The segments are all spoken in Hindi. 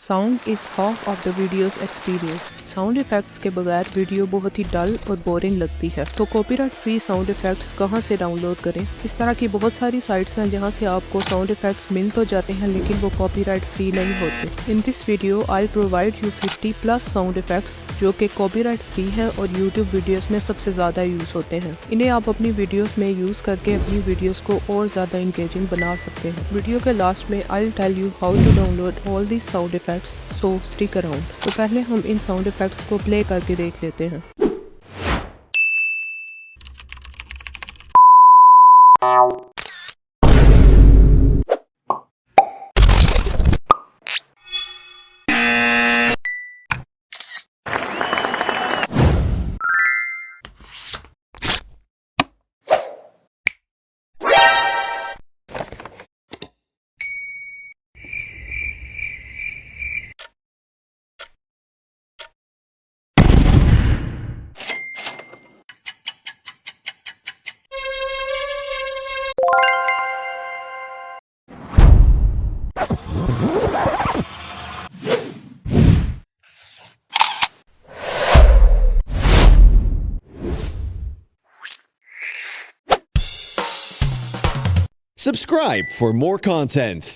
Sound is half of the videos experience. Sound effects के बगैर वीडियो बहुत ही डल और बोरिंग लगती है। तो कॉपीराइट फ्री साउंड इफेक्ट्स कहां से डाउनलोड करें? इस तरह की बहुत सारी साइट्स हैं जहां से आपको साउंड इफेक्ट्स मिल तो जाते हैं, लेकिन वो कॉपीराइट फ्री नहीं होते। In this video I provide you 50+ sound effects जो कि कॉपीराइट फ्री हैं और यूट्यूब वीडियोस में सबसे ज़्यादा यूज़ होते हैं। इन्हें आप अपनी वीडियोस में यूज़ करके अपनी वीडियोस को और ज़्यादा इंगेजिंग बना सकते हैं। वीडियो के लास्ट में I will tell you how to download all these sound effects, so stick around. तो पहले हम इन साउंड इफेक्ट्स को प्ले करके देख लेते हैं। Subscribe for more content.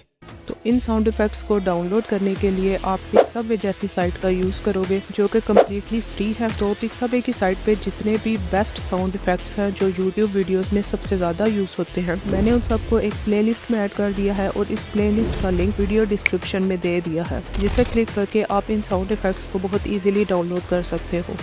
तो इन साउंड इफेक्ट्स को डाउनलोड करने के लिए आप पिक्साबे जैसी साइट का यूज़ करोगे जो कि कम्प्लीटली फ्री है। तो पिक्साबे की साइट पे जितने भी बेस्ट साउंड इफेक्ट्स हैं जो यूट्यूब वीडियोस में सबसे ज़्यादा यूज़ होते हैं, मैंने उन सबको एक प्लेलिस्ट में ऐड कर दिया है और इस प्लेलिस्ट का लिंक वीडियो डिस्क्रिप्शन में दे दिया है, जिसे क्लिक करके आप इन साउंड इफेक्ट्स को बहुत ईजिली डाउनलोड कर सकते हो।